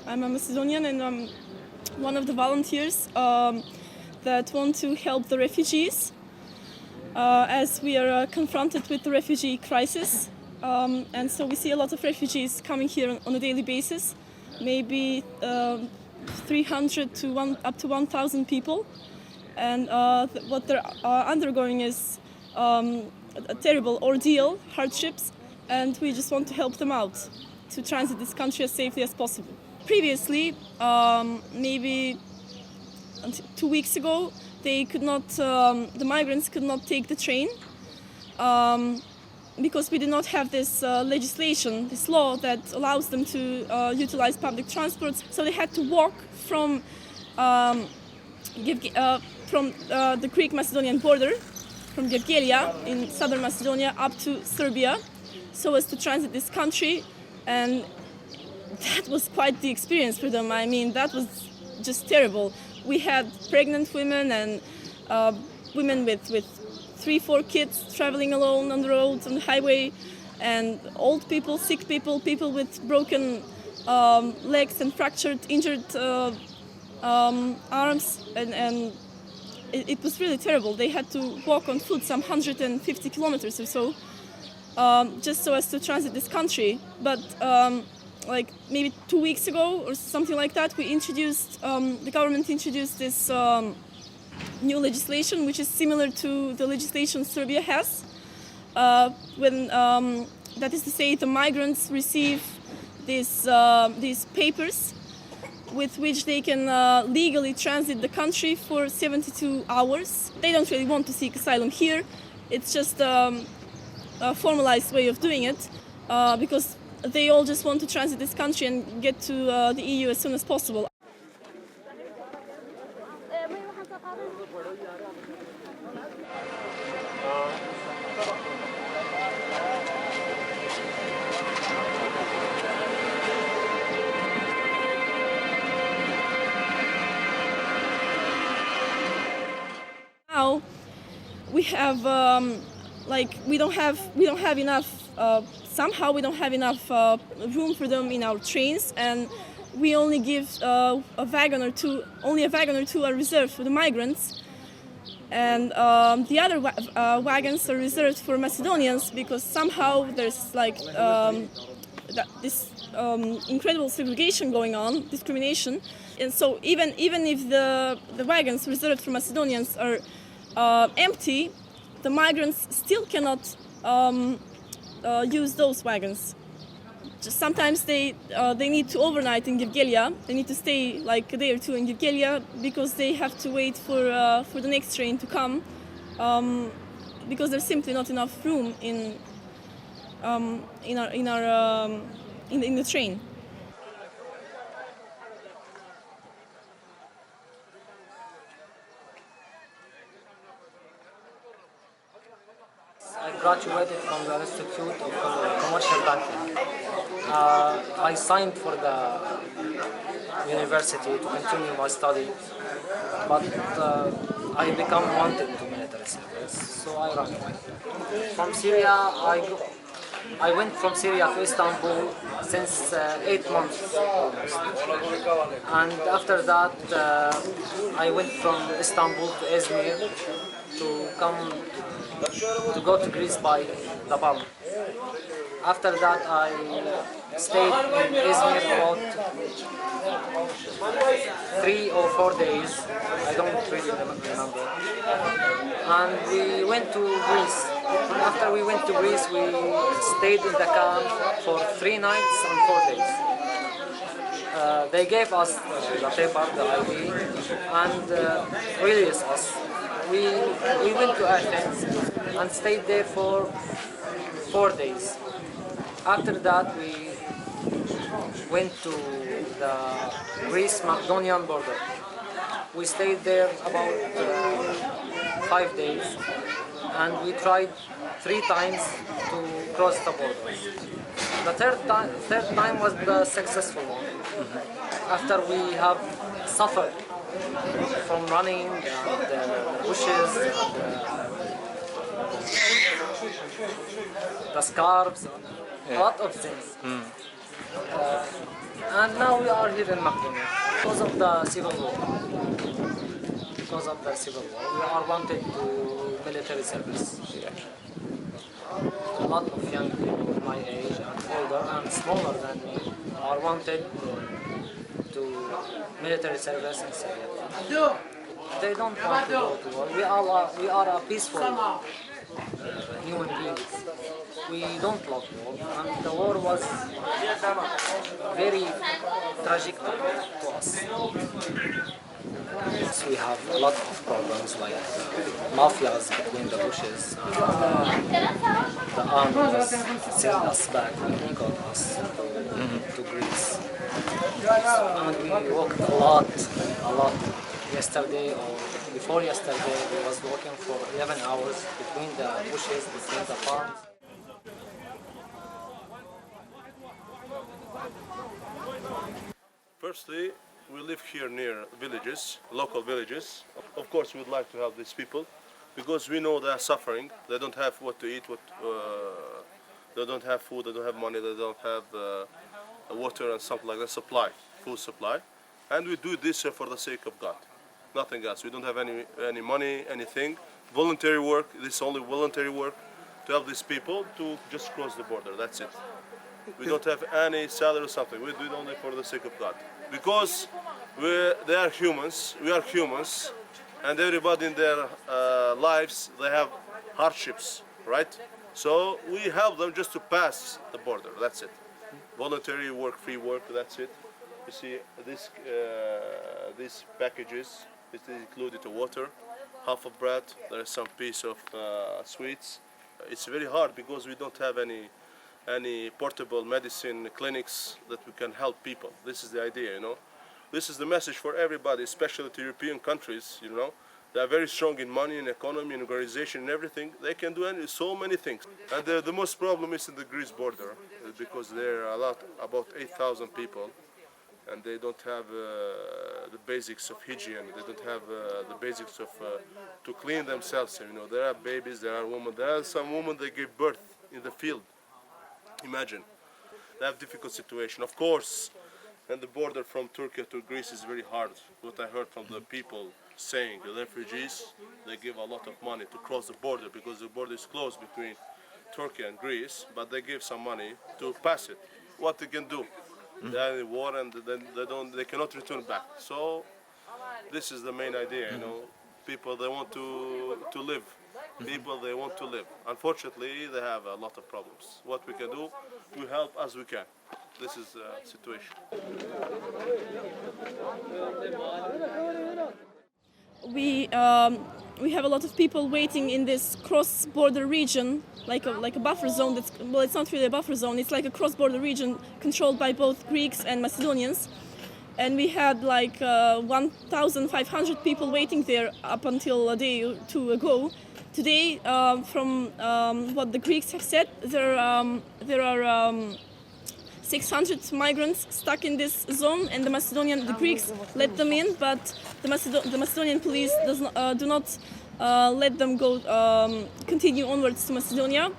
I'm a Macedonian and I'm one of the volunteers that want to help the refugees as we are confronted with the refugee crisis. And so we see a lot of refugees coming here on a daily basis, maybe 300 to up to 1,000 people. And what they're undergoing is a terrible ordeal, hardships, and we just want to help them out to transit this country as safely as possible. Previously, maybe 2 weeks ago, they could not, the migrants could not take the train because we did not have this legislation, this law that allows them to utilize public transport. So they had to walk from the Greek-Macedonian border, from Gevgelija in southern Macedonia up to Serbia, so as to transit this country. And that was quite the experience for them. I mean, that was just terrible. We had pregnant women and women with 3-4 kids traveling alone on the road, on the highway, and old people, sick people, people with broken legs and fractured, injured arms, and it was really terrible. They had to walk on foot some 150 kilometers or so, just so as to transit this country. But like maybe 2 weeks ago or something like that, we introduced, the government introduced this new legislation, which is similar to the legislation Serbia has. That is to say, the migrants receive these papers with which they can legally transit the country for 72 hours. They don't really want to seek asylum here. It's just a formalized way of doing it because they all just want to transit this country and get to the EU as soon as possible. Now we have we don't have enough. Somehow we don't have enough room for them in our trains, and we only give a wagon or two. Only a wagon or two are reserved for the migrants, and the other wagons are reserved for Macedonians because somehow there's like this incredible segregation going on, discrimination, and so even if the wagons reserved for Macedonians are empty, the migrants still cannot use those wagons. Just sometimes they need to overnight in Gevgelija. They need to stay like a day or two in Gevgelija because they have to wait for the next train to come because there's simply not enough room in the train. I graduated from the Institute of Commercial Banking. I signed for the university to continue my study, but I become wanted to military service, so I ran away. From Syria, I went from Syria to Istanbul since 8 months almost. And after that I went from Istanbul to Izmir to go to Greece by the Balkans. After that I stayed in Izmir about 3 or 4 days, I don't really remember. And we went to Greece. After we went to Greece, we stayed in the camp for 3 nights and 4 days. They gave us the paper, the ID, and released us. We went to Athens and stayed there for 4 days. After that, we went to the greece-macedonian border. We stayed there about 5 days, and we tried 3 times to cross the border. The third time was the successful one. After we have suffered from running and the bushes, the scarves, a lot of things. And now we are here in Macedonia because of the civil war. Because of the civil war, we are wanted to military service. A lot of young people my age and older and smaller than me are wanted to military service in Syria. They don't want to go to war. We are a peaceful human beings. We don't love war, and the war was very tragic to us. We have a lot of problems like mafias between the bushes. The army has sent us back when he got us to Greece. And we walked a lot. Yesterday or before yesterday, we was walking for 11 hours between the bushes, between the farms. Firstly, we live here near villages, local villages. Of course, we would like to help these people because we know they are suffering. They don't have what to eat, they don't have food, they don't have money, they don't have water and something like that, food supply. And we do this for the sake of God, nothing else. We don't have any money, anything. Voluntary work, this is only voluntary work to help these people to just cross the border, that's it. We don't have any salary or something. We do it only for the sake of God. Because they are humans, we are humans, and everybody in their lives, they have hardships, right? So we help them just to pass the border, that's it. Voluntary work, free work, that's it. You see, these packages, it is included to water, half of bread, there is some piece of sweets. It's very hard because we don't have any portable medicine clinics that we can help people. This is the idea, you know. This is the message for everybody, especially to European countries, you know. They are very strong in money, in economy, in organization, and everything. They can do so many things. And the most problem is in the Greece border, because there are about 8,000 people, and they don't have the basics of hygiene. They don't have the basics of to clean themselves. You know, there are babies, there are women. There are some women that give birth in the field. Imagine, they have difficult situation. Of course, and the border from Turkey to Greece is very hard. What I heard from the people saying, the refugees, they give a lot of money to cross the border because the border is closed between Turkey and Greece, but they give some money to pass it. What they can do? They are in war and then they cannot return back. So this is the main idea, you know. People, they want to live. People, they want to live. Unfortunately, they have a lot of problems. What we can do, we help as we can. This is the situation. We have a lot of people waiting in this cross-border region, like a buffer zone. Well, it's not really a buffer zone. It's like a cross-border region controlled by both Greeks and Macedonians. And we had like 1,500 people waiting there up until a day or two ago. Today, from what the Greeks have said, there are 600 migrants stuck in this zone, and the Greeks let them in, but the Macedonian police do not let them go continue onwards to Macedonia.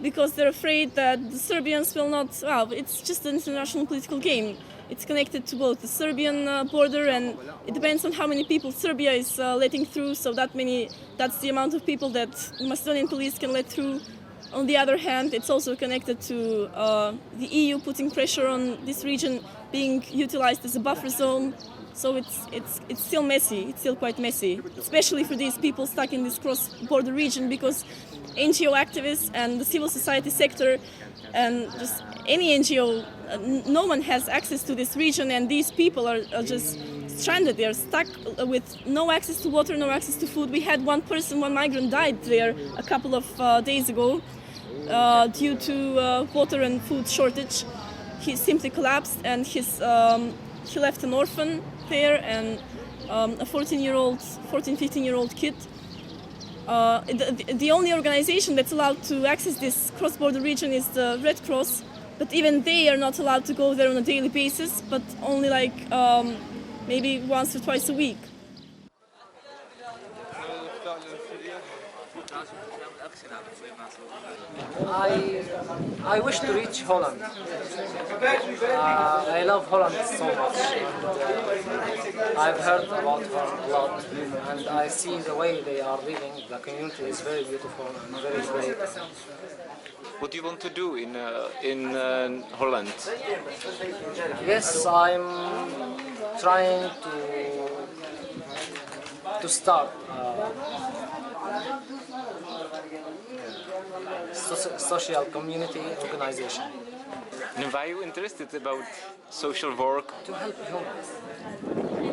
because they're afraid that the Serbians will not. Well, it's just an international political game. It's connected to both the Serbian border, and it depends on how many people Serbia is letting through. So that's the amount of people that Macedonian police can let through. On the other hand, it's also connected to the EU putting pressure on this region being utilized as a buffer zone. So it's still messy. It's still quite messy, especially for these people stuck in this cross-border region, because NGO activists and the civil society sector and just any NGO, no one has access to this region, and these people are just stranded. They are stuck with no access to water, no access to food. We had one migrant died there a couple of days ago due to water and food shortage. He simply collapsed, and he left an orphan there and a 15-year-old kid. The only organization that's allowed to access this cross-border region is the Red Cross, but even they are not allowed to go there on a daily basis, but only like maybe once or twice a week. I wish to reach Holland. I love Holland so much. And, I've heard about her a lot, and I see the way they are living. The community is very beautiful and very great. What do you want to do in Holland? Yes, I'm trying to start social community organization. And why are you interested about social work? To help humans,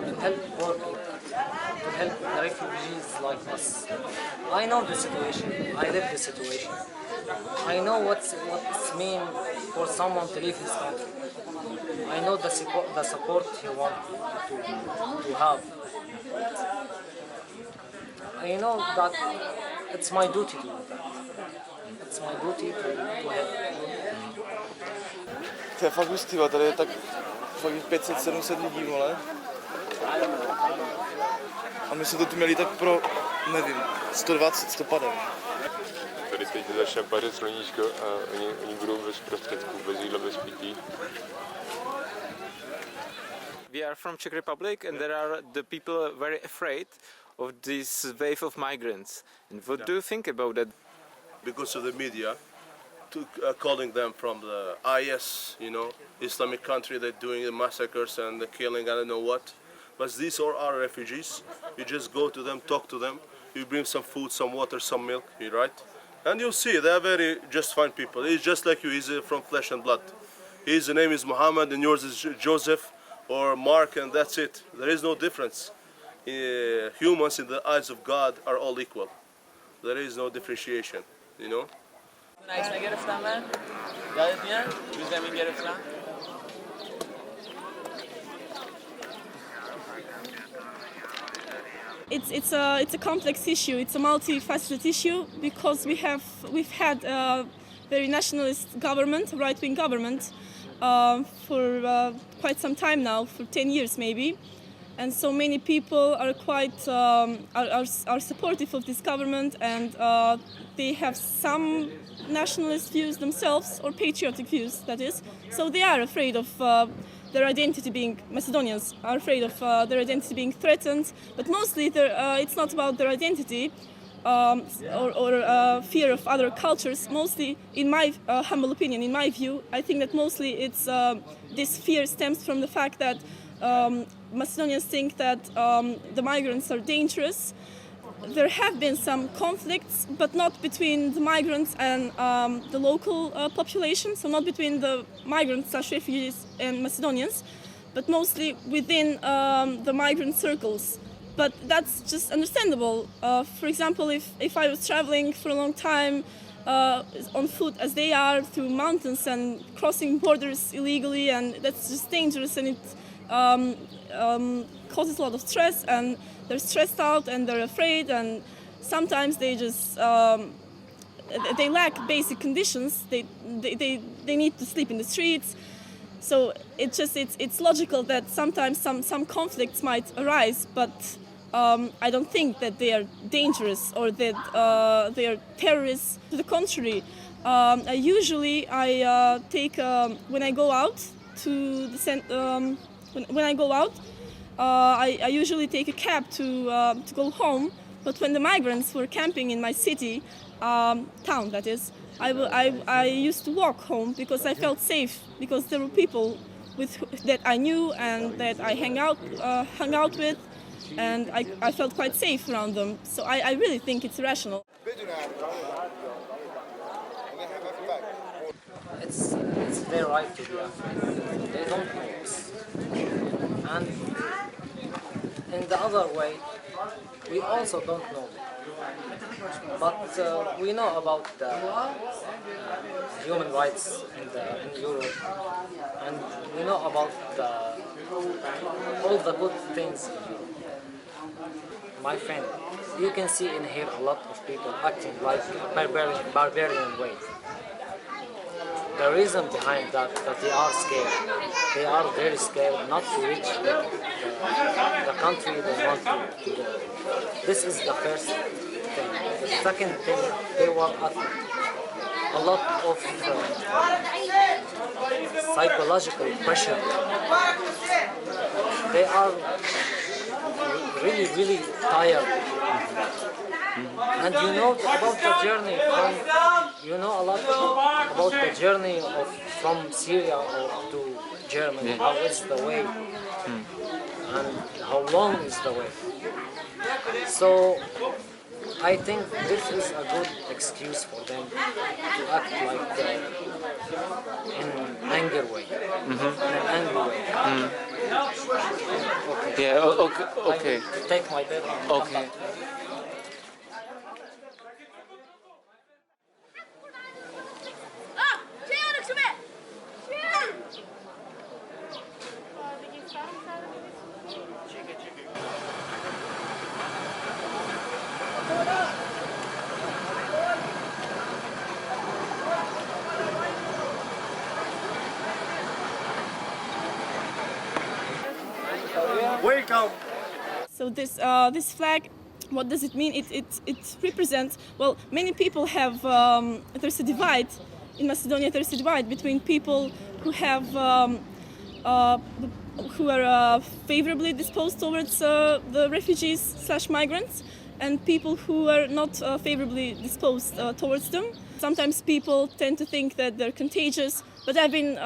to help poor people, to help the refugees like us. I know the situation, I live the situation. I know what's mean for someone to leave his country. I know the support he wants to have. I know that it's my duty to do that. It's my duty to help. To je fakt hustý, tady je tak fakt 500-700 lidí, vole. A my jsme to tu měli tak pro, nevím, 120, 150. Tady teď začne pařit sluníčko a oni budou bez prostředků, bez jídla, bez pití. We are from Czech Republic, and there are the people very afraid of this wave of migrants. And what do you think about that? Because of the media, calling them from the IS, Islamic country, they're doing the massacres and the killing, I don't know what. But these are our refugees. You just go to them, talk to them. You bring some food, some water, some milk, right? And you'll see they are very just fine people. He's just like you. He's from flesh and blood. His name is Muhammad and yours is Joseph or Mark, and that's it. There is no difference. Humans in the eyes of God are all equal. There is no differentiation, It's a complex issue. It's a multifaceted issue because we've had a very nationalist government, right-wing government, for quite some time now, for 10 years maybe, and so many people are quite are supportive of this government, and they have some nationalist views themselves, or patriotic views, that is. So they are afraid of their identity being Macedonians, are afraid of their identity being threatened, but mostly it's not about their identity or fear of other cultures. Mostly, in my humble opinion, in my view, I think that mostly it's this fear stems from the fact that Macedonians think that the migrants are dangerous. There have been some conflicts, but not between the migrants and the local population, so not between the migrants, refugees, and Macedonians, but mostly within the migrant circles. But that's just understandable. For example, if I was traveling for a long time on foot, as they are, through mountains and crossing borders illegally, and that's just dangerous, and it causes a lot of stress, and they're stressed out and they're afraid, and sometimes they just they lack basic conditions. They need to sleep in the streets. So it's logical that sometimes some conflicts might arise, but I don't think that they are dangerous or that they are terrorists. To the contrary, usually I take when I go out to the when I go out, I usually take a cab to go home. But when the migrants were camping in my city, town that is, I used to walk home because I felt safe, because there were people that I knew and that I hung out with, and I felt quite safe around them. So I really think it's rational. It's their right to be afraid. They don't know us. And in the other way, we also don't know. But we know about the human rights in Europe, and we know about all the good things in Europe. My friend, you can see in here a lot of people acting like a barbarian way. The reason behind that they are scared. They are very scared not to reach the country they want to go. This is the first thing. The second thing, they were at a lot of psychological pressure. They are really, really tired. And you know about the journey you know a lot about the journey from Syria to Germany. How is the way and how long is the way. So I think this is a good excuse for them to act like in anger way, in an angry way. Okay. Yeah, okay. I take my bed and come Okay. back. Welcome! So this flag, what does it mean? It represents, well, many people have, there's a divide, in Macedonia there's a divide between people who have, who are favorably disposed towards the refugees / migrants, and people who are not favorably disposed towards them. Sometimes people tend to think that they're contagious, but I've been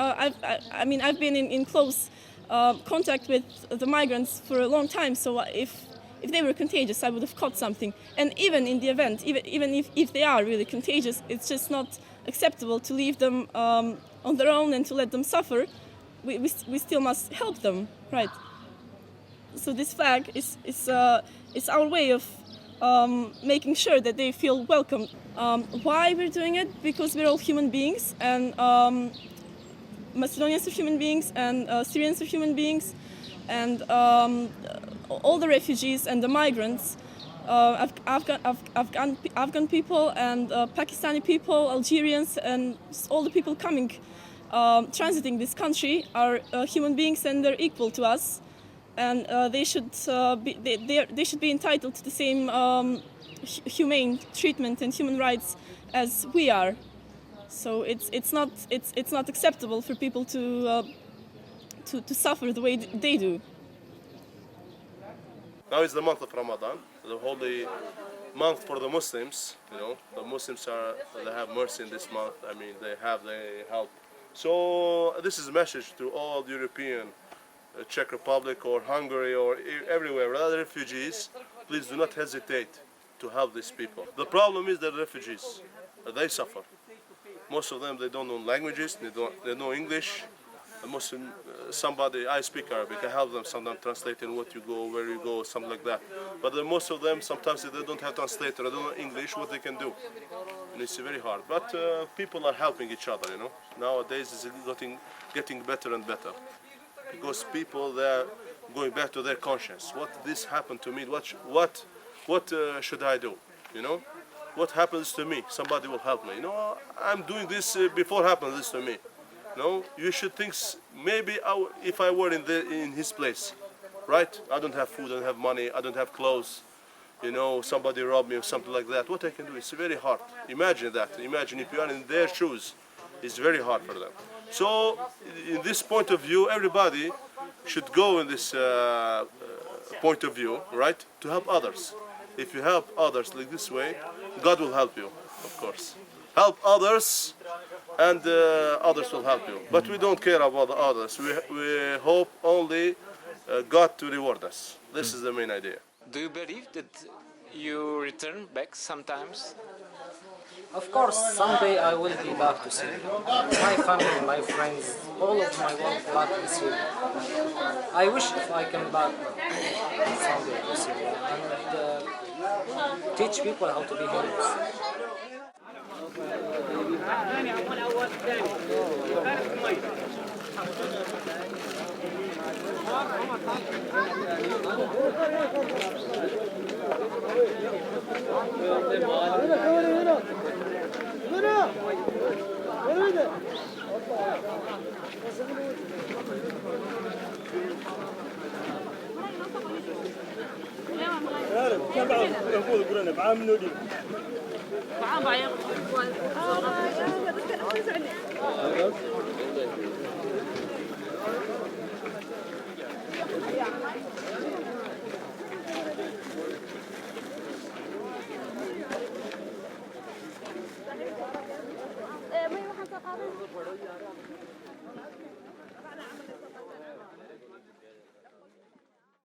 in close contact with the migrants for a long time, so if they were contagious, I would have caught something. And even in the event, even if they are really contagious, it's just not acceptable to leave them on their own and to let them suffer. We still must help them, right? So this flag is our way of making sure that they feel welcome. Why we're doing it? Because we're all human beings, and Macedonians are human beings, and Syrians are human beings, and all the refugees and the migrants, Afghan people and Pakistani people, Algerians, and all the people coming, transiting this country are human beings, and they're equal to us, and they should be entitled to the same humane treatment and human rights as we are. So it's not acceptable for people to suffer the way they do. Now is the month of Ramadan, the holy month for the Muslims. You know, the Muslims they have mercy in this month. I mean, they help. So this is a message to all European, Czech Republic or Hungary or everywhere, other refugees. Please do not hesitate to help these people. The problem is that refugees, they suffer. Most of them, they don't know languages, they know English. Somebody, I speak Arabic, I help them sometimes translating what you go, where you go, something like that. But most of them, sometimes if they don't have translator, they don't know English, what they can do. And it's very hard. But people are helping each other, you know. Nowadays it's getting better and better. Because people, they're going back to their conscience. What this happened to me, what should I do, you know? What happens to me? Somebody will help me. You know, I'm doing this before happened this to me. No, you should think maybe if I were in his place, right? I don't have food, I don't have money, I don't have clothes. You know, somebody robbed me or something like that. What I can do? It's very hard. Imagine that. Imagine if you are in their shoes. It's very hard for them. So, in this point of view, everybody should go in this point of view, right? To help others. If you help others like this way, God will help you, of course. Help others, and others will help you. But we don't care about the others. We hope only God to reward us. This is the main idea. Do you believe that you return back sometimes? Of course, someday I will be back to Syria. My family, my friends, all of my work back in Syria. I wish if I can back someday to Syria and teach people how to be heroes. ما